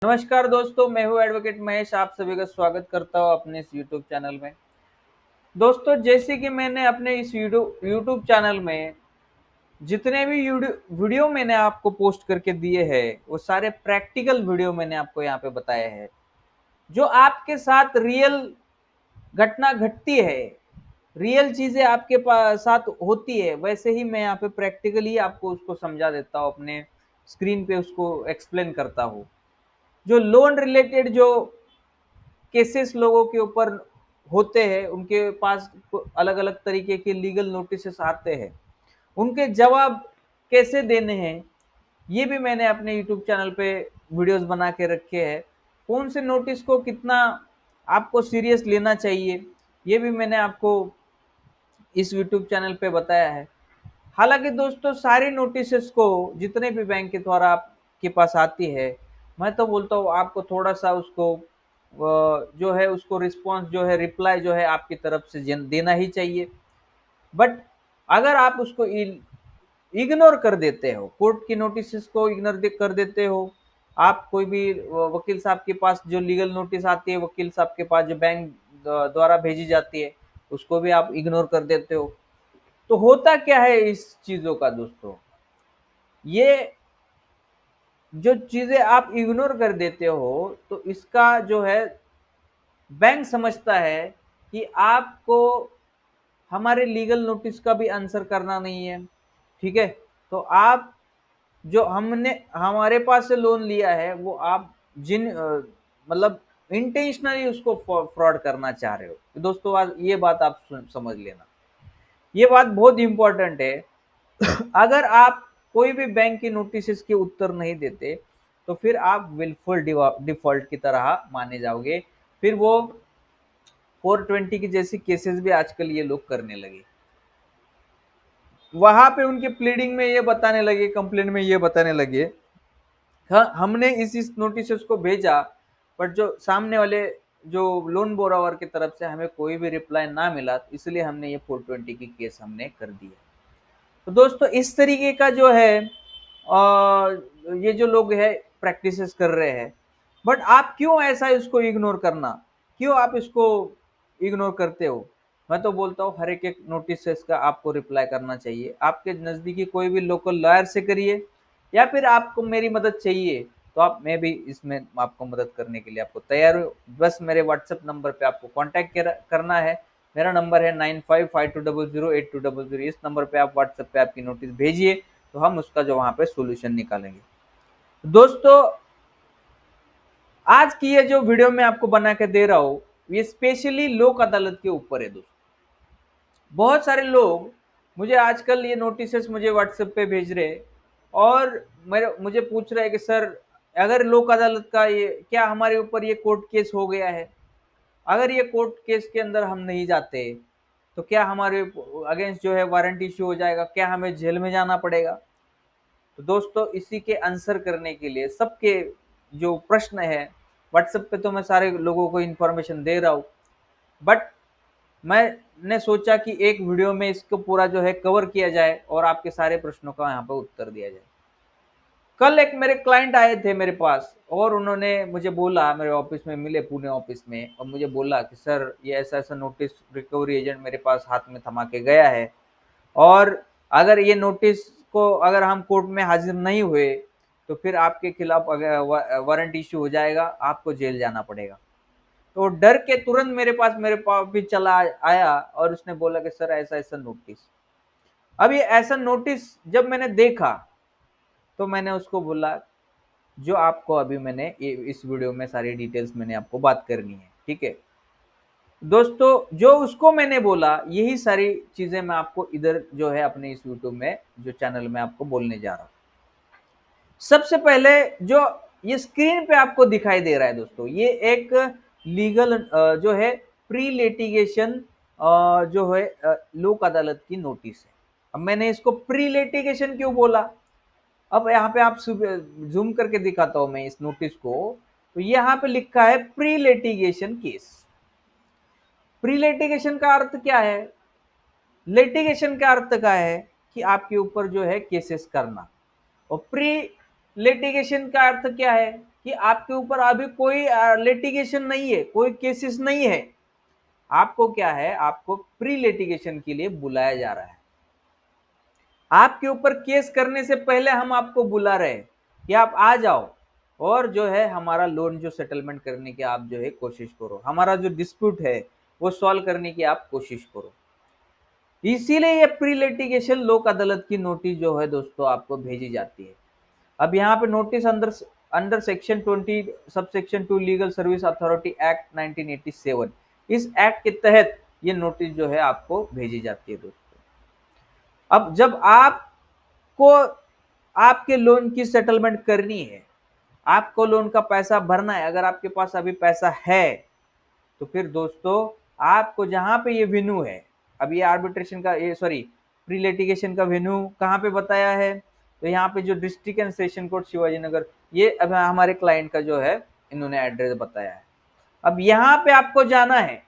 नमस्कार दोस्तों, मैं हूँ एडवोकेट महेश। आप सभी का स्वागत करता हूँ अपने इस यूट्यूब चैनल में। दोस्तों, जैसे कि मैंने अपने इस यूट्यूब चैनल में जितने भी वीडियो मैंने आपको पोस्ट करके दिए हैं, वो सारे प्रैक्टिकल वीडियो मैंने आपको यहाँ पे बताए हैं। जो आपके साथ रियल घटना घटती है, रियल चीजें आपके पास साथ होती है, वैसे ही मैं यहाँ पे प्रैक्टिकली आपको उसको समझा देता हूँ, अपने स्क्रीन पे उसको एक्सप्लेन करता हूँ। जो लोन रिलेटेड जो केसेस लोगों के ऊपर होते हैं, उनके पास अलग अलग तरीके के लीगल नोटिस आते हैं, उनके जवाब कैसे देने हैं, ये भी मैंने अपने यूट्यूब चैनल पे वीडियोस बना के रखे हैं। कौन से नोटिस को कितना आपको सीरियस लेना चाहिए, ये भी मैंने आपको इस यूट्यूब चैनल पे बताया है। हालांकि दोस्तों, सारी नोटिस को जितने भी बैंक के द्वारा आपके पास आती है, मैं तो बोलता हूँ आपको थोड़ा सा उसको जो है उसको रिस्पॉन्स जो है, रिप्लाई जो है आपकी तरफ से देना ही चाहिए। बट अगर आप उसको इग्नोर कर देते हो, कोर्ट की नोटिस को इग्नोर कर देते हो, आप कोई भी वकील साहब के पास जो लीगल नोटिस आती है, वकील साहब के पास जो बैंक द्वारा भेजी जाती है, उसको भी आप इग्नोर कर देते हो, तो होता क्या है इस चीजों का दोस्तों, ये जो चीजें आप इग्नोर कर देते हो, तो इसका जो है बैंक समझता है कि आपको हमारे लीगल नोटिस का भी आंसर करना नहीं है। ठीक है, तो आप जो हमने हमारे पास से लोन लिया है, वो आप जिन मतलब इंटेंशनली उसको फ्रॉड करना चाह रहे हो। तो दोस्तों, आज ये बात आप समझ लेना, ये बात बहुत इंपॉर्टेंट है। अगर आप कोई भी बैंक की नोटिस के उत्तर नहीं देते, तो फिर आप विलफुल डिफॉल्ट की तरह माने जाओगे। फिर वो 420 की जैसी केसेस भी आजकल ये लोग करने लगे। वहां पे उनके प्लीडिंग में ये बताने लगे, कंप्लेंट में ये बताने लगे, हाँ हमने इस नोटिस को भेजा, बट जो सामने वाले जो लोन बोरावर की तरफ से हमें कोई भी रिप्लाई ना मिला, इसलिए हमने ये 420 की केस हमने कर दिया। तो दोस्तों, इस तरीके का जो है ये जो लोग है प्रैक्टिसेस कर रहे हैं। बट आप क्यों ऐसा इसको इग्नोर करना, क्यों आप इसको इग्नोर करते हो? मैं तो बोलता हूँ हर एक एक नोटिस का आपको रिप्लाई करना चाहिए। आपके नज़दीकी कोई भी लोकल लॉयर से करिए, या फिर आपको मेरी मदद चाहिए, तो आप मैं भी इसमें आपको मदद करने के लिए आपको तैयार हूँ। बस मेरे व्हाट्सएप नंबर पे आपको कांटेक्ट करना है। मेरा नंबर है 9552008200। इस नंबर पे आप व्हाट्सएप पे आपकी नोटिस भेजिए, तो हम उसका जो वहां पे सोल्यूशन निकालेंगे। दोस्तों, आज की ये जो वीडियो मैं आपको बना के दे रहा हूँ, ये स्पेशली लोक अदालत के ऊपर है दोस्तों। बहुत सारे लोग मुझे आजकल ये नोटिस मुझे व्हाट्सएप पे भेज रहे, और मेरे मुझे पूछ रहे हैं कि सर, अगर लोक अदालत का ये क्या हमारे ऊपर ये कोर्ट केस हो गया है, अगर ये कोर्ट केस के अंदर हम नहीं जाते, तो क्या हमारे अगेंस्ट जो है वारंट इश्यू हो जाएगा, क्या हमें जेल में जाना पड़ेगा? तो दोस्तों, इसी के आंसर करने के लिए सबके जो प्रश्न है, व्हाट्सएप पे तो मैं सारे लोगों को इन्फॉर्मेशन दे रहा हूँ, बट मैंने सोचा कि एक वीडियो में इसको पूरा जो है कवर किया जाए और आपके सारे प्रश्नों का यहाँ पे उत्तर दिया जाए। कल एक मेरे क्लाइंट आए थे मेरे पास, और उन्होंने मुझे बोला, मेरे ऑफिस में मिले, पुणे ऑफिस में, और मुझे बोला कि सर, ये ऐसा ऐसा नोटिस रिकवरी एजेंट मेरे पास हाथ में थमा के गया है, और अगर ये नोटिस को अगर हम कोर्ट में हाजिर नहीं हुए, तो फिर आपके खिलाफ वारंट इश्यू हो जाएगा, आपको जेल जाना पड़ेगा। तो डर के तुरंत मेरे पास भी चला आया, और उसने बोला कि सर, ऐसा ऐसा नोटिस। अब ये ऐसा नोटिस जब मैंने देखा, तो मैंने उसको बोला, जो आपको अभी मैंने इस वीडियो में सारी डिटेल्स मैंने आपको बात करनी है, ठीक है दोस्तों? जो उसको मैंने बोला, यही सारी चीजें मैं आपको इधर जो है अपने इस यूट्यूब में जो चैनल में आपको बोलने जा रहा हूँ। सबसे पहले जो ये स्क्रीन पे आपको दिखाई दे रहा है दोस्तों, ये एक लीगल जो है प्री लिटिगेशन जो है लोक अदालत की नोटिस है। अब मैंने इसको प्री लिटिगेशन क्यों बोला, अब यहाँ पे आप जूम करके दिखाता हूं मैं इस नोटिस को, तो यहाँ पे लिखा है pre litigation case. Pre litigation का अर्थ क्या है? लिटिगेशन का अर्थ क्या है कि आपके ऊपर जो है केसेस करना, और प्री लिटिगेशन का अर्थ क्या है? कि आपके ऊपर अभी कोई लिटिगेशन नहीं है, कोई केसेस नहीं है। आपको क्या है, आपको प्री लिटिगेशन के लिए बुलाया जा रहा है। आपके ऊपर केस करने से पहले हम आपको बुला रहे हैं कि आप आ जाओ और जो है हमारा लोन जो सेटलमेंट करने की आप जो है कोशिश करो, हमारा जो डिस्प्यूट है वो सॉल्व करने की आप कोशिश करो। इसीलिए ये प्री लिटिगेशन लोक अदालत की नोटिस जो है दोस्तों आपको भेजी जाती है। अब यहाँ पे नोटिस अंदर under section 20 sub section 2 legal service authority act 1987, इस एक्ट के तहत ये नोटिस जो है आपको भेजी जाती है दोस्तों। अब जब आपको आपके लोन की सेटलमेंट करनी है, आपको लोन का पैसा भरना है, अगर आपके पास अभी पैसा है तो फिर दोस्तों आपको जहां पे ये वेन्यू है, अब ये आर्बिट्रेशन का, ये सॉरी प्री लिटिगेशन का वेन्यू कहाँ पे बताया है, तो यहाँ पे जो district and session court Shivaji Nagar, ये अब हमारे क्लाइंट का जो है इन्होंने एड्रेस बताया है। अब यहाँ पे आपको जाना है,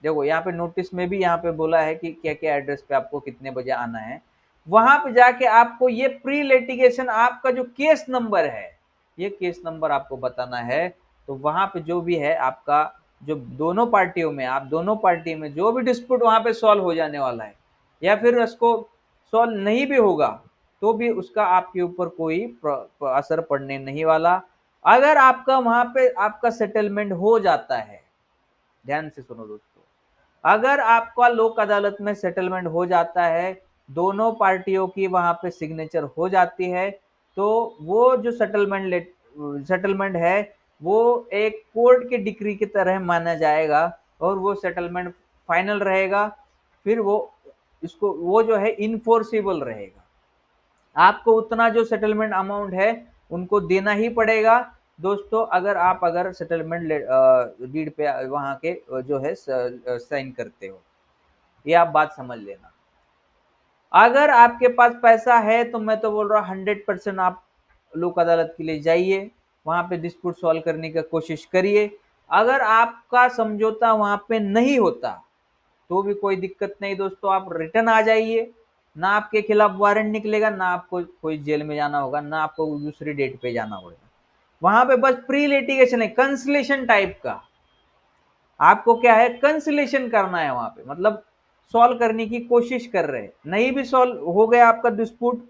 देखो यहाँ पे नोटिस में भी यहाँ पे बोला है कि क्या क्या एड्रेस पे आपको कितने बजे आना है। वहां पे जाके आपको ये प्री लिटिगेशन आपका जो केस नंबर है, ये केस नंबर आपको बताना है। तो वहां पे जो भी है आपका, जो दोनों पार्टियों में, आप दोनों पार्टी में जो भी डिस्प्यूट वहां पे सॉल्व हो जाने वाला है, या फिर उसको सॉल्व नहीं भी होगा तो भी उसका आपके ऊपर कोई असर पड़ने नहीं वाला। अगर आपका वहां पे आपका सेटलमेंट हो जाता है, ध्यान से सुनो दोस्तों, अगर आपका लोक अदालत में सेटलमेंट हो जाता है, दोनों पार्टियों की वहां पे सिग्नेचर हो जाती है, तो वो जो सेटलमेंट है वो एक कोर्ट के डिक्री की तरह माना जाएगा और वो सेटलमेंट फाइनल रहेगा। फिर वो इसको वो जो है इनफोर्सिबल रहेगा। आपको उतना जो सेटलमेंट अमाउंट है उनको देना ही पड़ेगा दोस्तों, अगर सेटलमेंट डीड पे वहां के जो है साइन करते हो। ये आप बात समझ लेना। अगर आपके पास पैसा है तो मैं तो बोल रहा हूँ 100% आप लोक अदालत के लिए जाइए, वहां पे डिस्प्यूट सॉल्व करने की कोशिश करिए। अगर आपका समझौता वहां पे नहीं होता तो भी कोई दिक्कत नहीं दोस्तों, आप रिटर्न आ जाइए। ना आपके खिलाफ वारंट निकलेगा, ना आपको कोई जेल में जाना होगा, ना आपको दूसरी डेट पे जाना होगा। वहां पे बस प्री लिटिगेशन है, कंसलेशन टाइप का। आपको क्या है, कंसलेशन करना है वहां पे, मतलब सॉल्व करने की कोशिश कर रहे हैं। नहीं भी सॉल्व हो गया आपका डिस्प्यूट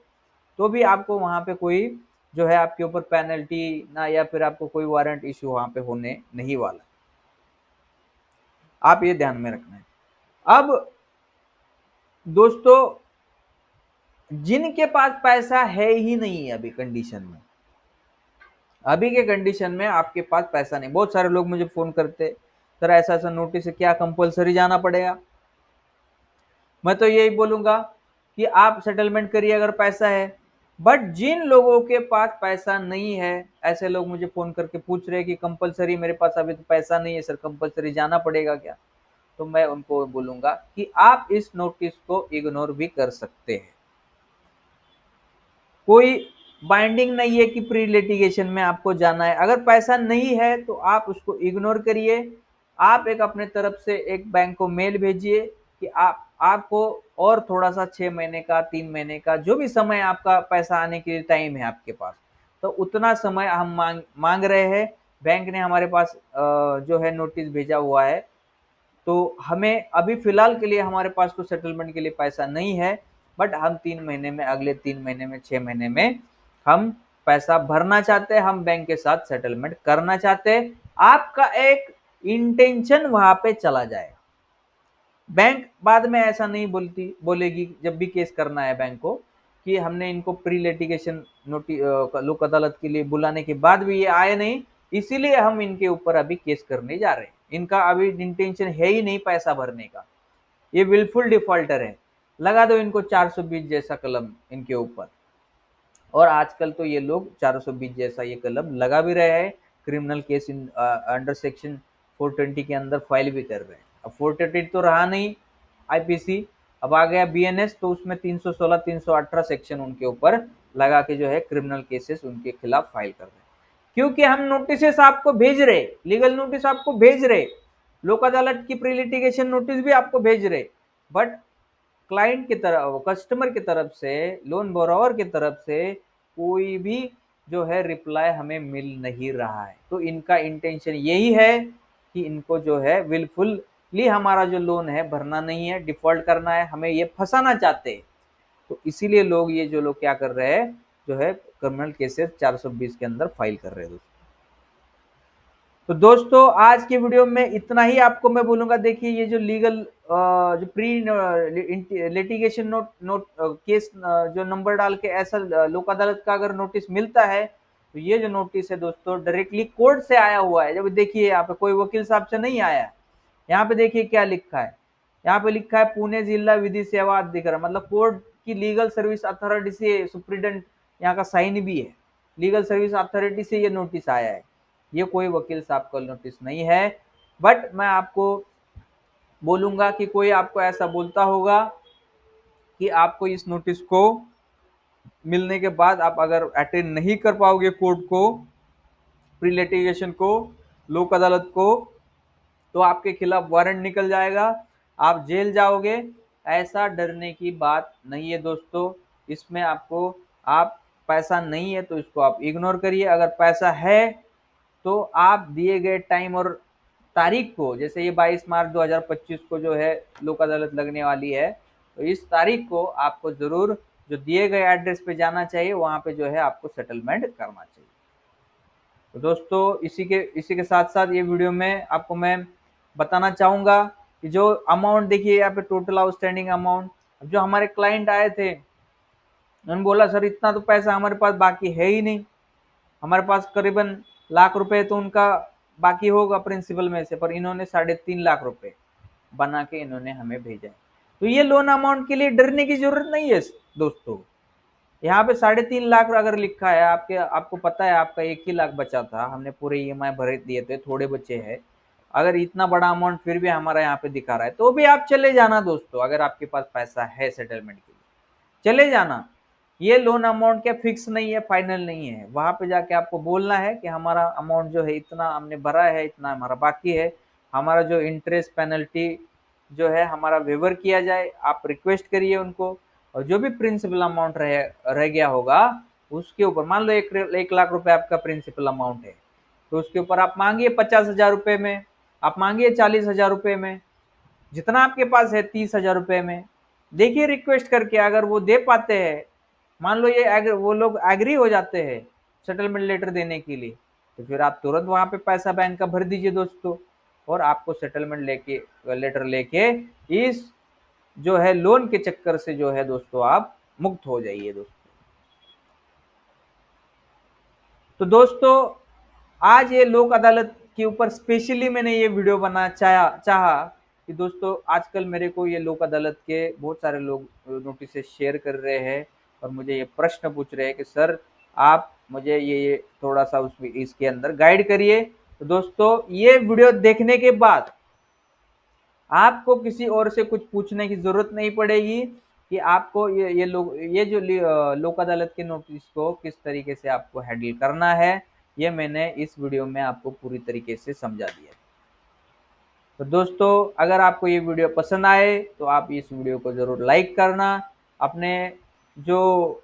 तो भी आपको वहां पे कोई जो है आपके ऊपर पेनल्टी ना, या फिर आपको कोई वारंट इश्यू वहां पे होने नहीं वाला। आप ये ध्यान में रखना है। अब दोस्तों जिनके पास पैसा है ही नहीं अभी कंडीशन में, अभी के कंडीशन में आपके पास पैसा नहीं, बहुत सारे लोग मुझे फोन करते, सर ऐसा ऐसा नोटिस है, क्या कंपलसरी जाना पड़ेगा? मैं तो यही बोलूंगा कि आप सेटलमेंट करिए अगर पैसा है। बट जिन लोगों के पास पैसा नहीं है, ऐसे लोग मुझे फोन करके पूछ रहे हैं कि कंपलसरी, मेरे पास अभी तो पैसा नहीं है सर, कंपलसरी जाना पड़ेगा क्या? तो मैं उनको बोलूंगा कि आप इस नोटिस को इग्नोर भी कर सकते हैं। कोई बाइंडिंग नहीं है कि प्री लिटिगेशन में आपको जाना है। अगर पैसा नहीं है तो आप उसको इग्नोर करिए। आप एक अपने तरफ से एक बैंक को मेल भेजिए कि आपको और थोड़ा सा 6 महीने का, 3 महीने का, जो भी समय आपका पैसा आने के लिए टाइम है आपके पास, तो उतना समय हम मांग रहे हैं। बैंक ने हमारे पास जो है नोटिस भेजा हुआ है, तो हमें अभी फिलहाल के लिए हमारे पास तो सेटलमेंट के लिए पैसा नहीं है, बट हम 3 महीने में, अगले 3 महीने में, 6 महीने में हम पैसा भरना चाहते हैं, हम बैंक के साथ सेटलमेंट करना चाहते हैं। आपका एक इंटेंशन वहां पे चला जाएगा। बैंक बाद में ऐसा नहीं बोलेगी जब भी केस करना है बैंक को कि हमने इनको प्री लिटिगेशन नोटिस लोक अदालत के लिए बुलाने के बाद भी ये आए नहीं, इसीलिए हम इनके ऊपर अभी केस करने जा रहे हैं। इनका अभी इंटेंशन है ही नहीं पैसा भरने का, ये विलफुल डिफॉल्टर है। लगा दो इनको 420 जैसा कलम इनके ऊपर। और आजकल तो ये लोग 420 जैसा ये कलम लगा भी रहे हैं, क्रिमिनल केस अंडर सेक्शन 420 के अंदर फाइल भी कर रहे हैं। अब 430 तो रहा नहीं आईपीसी, अब आ गया बीएनएस, तो उसमें 316 318 सेक्शन उनके ऊपर लगा के जो है क्रिमिनल केसेस उनके खिलाफ फाइल कर रहे हैं। क्योंकि हम नोटिस आपको भेज रहे, लीगल नोटिस आपको भेज रहे, लोक अदालत की प्री लिटिगेशन नोटिस भी आपको भेज रहे, बट क्लाइंट की तरफ, कस्टमर की तरफ से, लोन बोरोवर की तरफ से कोई भी जो है रिप्लाई हमें मिल नहीं रहा है। तो इनका इंटेंशन यही है कि इनको जो है विलफुली हमारा जो लोन है भरना नहीं है, डिफॉल्ट करना है, हमें ये फंसाना चाहते हैं। तो इसीलिए लोग ये जो लोग क्या कर रहे हैं, जो है क्रिमिनल केसेस 420 के अंदर फाइल कर रहे हैं दोस्तों। तो दोस्तों आज की वीडियो में इतना ही आपको मैं बोलूंगा। देखिए ये जो लीगल जो pre litigation note note case जो नंबर डाल के ऐसा लोक अदालत का अगर नोटिस मिलता है, तो ये जो नोटिस है दोस्तों डायरेक्टली कोर्ट से आया हुआ है। जब देखिए यहाँ पे कोई वकील साहब से नहीं आया है। यहाँ पे देखिए क्या लिखा है, यहाँ पे लिखा है पुणे जिला विधि सेवा अधिकारी, मतलब कोर्ट की लीगल सर्विस अथॉरिटी से सुप्रीडेंट यहाँ का साइन भी है। लीगल सर्विस अथॉरिटी से ये नोटिस आया है, ये कोई वकील साहब का नोटिस नहीं है। बट मैं आपको बोलूंगा कि कोई आपको ऐसा बोलता होगा कि आपको इस नोटिस को मिलने के बाद आप अगर अटेंड नहीं कर पाओगे कोर्ट को, प्री लिटिगेशन को, लोक अदालत को, तो आपके खिलाफ वारंट निकल जाएगा, आप जेल जाओगे। ऐसा डरने की बात नहीं है दोस्तों। इसमें आपको आप पैसा नहीं है तो इसको आप इग्नोर करिए। अगर पैसा है तो आप दिए गए टाइम और तारीख को, जैसे ये 22 मार्च 2025 को जो है लोक अदालत लगने वाली है, तो इस तारीख को आपको जरूर जो दिए गए एड्रेस पे जाना चाहिए, वहां पे जो है आपको सेटलमेंट करना चाहिए। तो दोस्तों इसी के साथ साथ ये वीडियो में आपको मैं बताना चाहूंगा कि जो अमाउंट देखिए यहाँ पे टोटल आउटस्टैंडिंग अमाउंट, जो हमारे क्लाइंट आए थे उन्होंने बोला सर इतना तो पैसा हमारे पास बाकी है ही नहीं, हमारे पास करीबन लाख रुपए तो उनका बाकी होगा प्रिंसिपल में से, पर इन्होंने 3.5 लाख रुपए बना के इन्होंने हमें भेजा है। तो ये लोन अमाउंट के लिए डरने की जरूरत नहीं है दोस्तों। यहाँ पे 3.5 लाख अगर लिखा है, आपको पता है आपका 1 ही लाख बचा था, हमने पूरे ईएमआई भरे दिए थे, थोड़े बचे हैं। अगर इतना बड़ा अमाउंट फिर भी हमारा यहाँ पे दिखा रहा है तो भी आप चले जाना दोस्तों। अगर आपके पास पैसा है सेटलमेंट के लिए चले जाना। ये लोन अमाउंट क्या फिक्स नहीं है, फाइनल नहीं है। वहां पे जाके आपको बोलना है कि हमारा अमाउंट जो है इतना हमने भरा है, इतना हमारा बाकी है, हमारा जो इंटरेस्ट पेनल्टी जो है हमारा वेवर किया जाए। आप रिक्वेस्ट करिए उनको, और जो भी प्रिंसिपल अमाउंट रह गया होगा उसके ऊपर, मान लो 1 लाख रुपए आपका प्रिंसिपल अमाउंट है, तो उसके ऊपर आप मांगिए 50,000 रुपए में, आप मांगिए 40,000 रुपए में, जितना आपके पास है 30,000 रुपए में। देखिए रिक्वेस्ट करके अगर वो दे पाते हैं, मान लो ये वो लोग एग्री हो जाते हैं सेटलमेंट लेटर देने के लिए, तो फिर आप तुरंत वहां पे पैसा बैंक का भर दीजिए दोस्तों, और आपको सेटलमेंट लेटर लेके इस जो है लोन के चक्कर से जो है दोस्तों आप मुक्त हो जाइए दोस्तों। तो दोस्तों आज ये लोक अदालत के ऊपर स्पेशली मैंने ये वीडियो बनाना चाहा कि दोस्तों आजकल मेरे को ये लोक अदालत के बहुत सारे लोग नोटिस शेयर कर रहे हैं और मुझे ये प्रश्न पूछ रहे हैं कि सर आप मुझे ये थोड़ा सा उसमें इसके अंदर गाइड करिए। तो दोस्तों ये वीडियो देखने के बाद आपको किसी और से कुछ पूछने की जरूरत नहीं पड़ेगी कि आपको ये जो लोक अदालत के नोटिस को किस तरीके से आपको हैंडल करना है, ये मैंने इस वीडियो में आपको पूरी तरीके से समझा दिया। तो दोस्तों अगर आपको ये वीडियो पसंद आए तो आप इस वीडियो को जरूर लाइक करना। अपने जो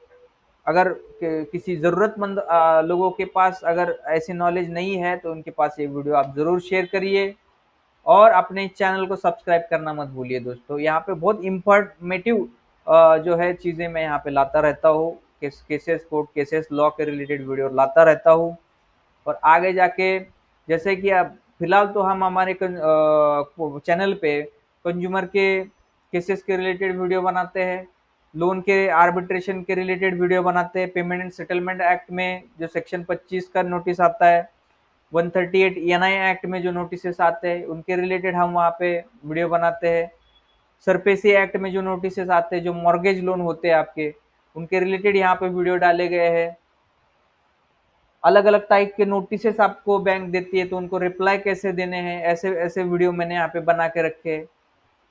अगर किसी ज़रूरतमंद लोगों के पास अगर ऐसी नॉलेज नहीं है तो उनके पास ये वीडियो आप ज़रूर शेयर करिए, और अपने चैनल को सब्सक्राइब करना मत भूलिए दोस्तों। यहाँ पे बहुत इंफॉर्मेटिव जो है चीज़ें मैं यहाँ पे लाता रहता हूँ, केसेस कोर्ट केसेस लॉ के रिलेटेड वीडियो लाता रहता हूँ। और आगे जाके जैसे कि अब फिलहाल तो हम हमारे चैनल पे कंज्यूमर के केसेस के रिलेटेड वीडियो बनाते हैं, लोन के आर्बिट्रेशन के रिलेटेड वीडियो बनाते हैं, पेमेंट एंड सेटलमेंट एक्ट में जो सेक्शन 25 का नोटिस आता है, 138 ENI एक्ट में जो नोटिस आते हैं उनके रिलेटेड हम वहाँ पे वीडियो बनाते हैं। सरफेसी एक्ट में जो नोटिस आते हैं, जो मॉर्गेज लोन होते हैं आपके, उनके रिलेटेड यहाँ पे वीडियो डाले गए हैं। अलग अलग टाइप के नोटिस आपको बैंक देती है तो उनको रिप्लाई कैसे देने हैं, ऐसे ऐसे वीडियो मैंने यहाँ पे बना के रखे।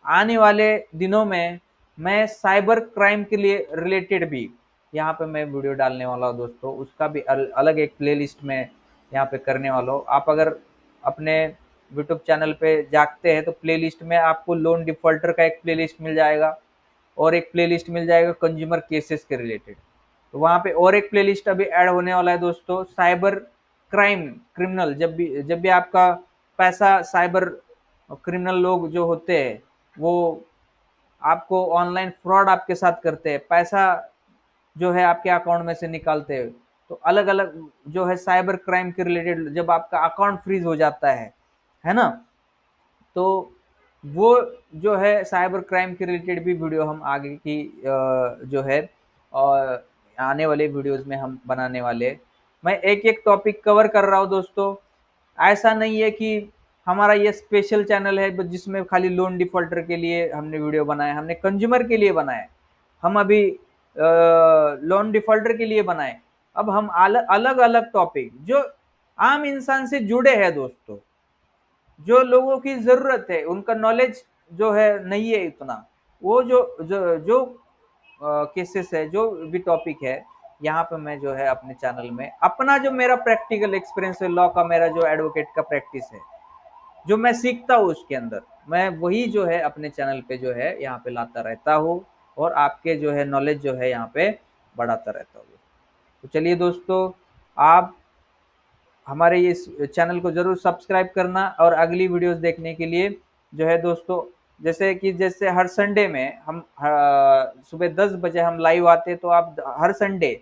आने वाले दिनों में मैं साइबर क्राइम के लिए रिलेटेड भी यहाँ पे मैं वीडियो डालने वाला हूँ दोस्तों, उसका भी अलग एक प्लेलिस्ट में यहाँ पे करने वाला हूँ। आप अगर अपने यूट्यूब चैनल पे जाते हैं तो प्लेलिस्ट में आपको लोन डिफॉल्टर का एक प्लेलिस्ट मिल जाएगा और एक प्लेलिस्ट मिल जाएगा कंज्यूमर केसेस के रिलेटेड। तो वहां पे और एक प्लेलिस्ट अभी ऐड होने वाला है दोस्तों, साइबर क्राइम क्रिमिनल। जब भी आपका पैसा साइबर क्रिमिनल लोग जो होते हैं वो आपको ऑनलाइन फ्रॉड आपके साथ करते हैं, पैसा जो है आपके अकाउंट में से निकालते हैं, तो अलग अलग जो है साइबर क्राइम के रिलेटेड जब आपका अकाउंट फ्रीज हो जाता है ना, तो वो जो है साइबर क्राइम के रिलेटेड भी वीडियो हम आगे की जो है आने वाले वीडियोस में हम बनाने वाले। मैं एक एक टॉपिक कवर कर रहा हूँ दोस्तों। ऐसा नहीं है कि हमारा ये स्पेशल चैनल है जिसमें खाली लोन डिफॉल्टर के लिए हमने वीडियो बनाए, हमने कंज्यूमर के लिए बनाए। हम अभी लोन डिफॉल्टर के लिए बनाए। अब हम अलग अलग टॉपिक जो आम इंसान से जुड़े हैं दोस्तों, जो लोगों की जरूरत है, उनका नॉलेज जो है नहीं है इतना, वो जो केसेस है, जो भी टॉपिक है, यहाँ पे मैं जो है अपने चैनल में अपना जो मेरा प्रैक्टिकल एक्सपीरियंस है, लॉ का मेरा जो एडवोकेट का प्रैक्टिस है, जो मैं सीखता हूँ उसके अंदर, मैं वही जो है अपने चैनल पे जो है यहाँ पे लाता रहता हूँ और आपके जो है नॉलेज जो है यहाँ पे बढ़ाता रहता हूँ। तो चलिए दोस्तों, आप हमारे इस चैनल को जरूर सब्सक्राइब करना और अगली वीडियोस देखने के लिए जो है दोस्तों, जैसे हर संडे में हम सुबह 10 बजे हम लाइव आते हैं, तो आप हर संडे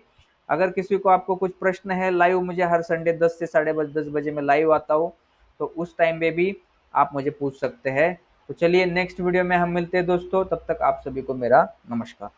अगर किसी को आपको कुछ प्रश्न है लाइव, मुझे हर संडे 10 से साढ़े 10 बजे मैं लाइव आता हूँ, तो उस टाइम पे भी आप मुझे पूछ सकते हैं। तो चलिए नेक्स्ट वीडियो में हम मिलते हैं दोस्तों, तब तक आप सभी को मेरा नमस्कार।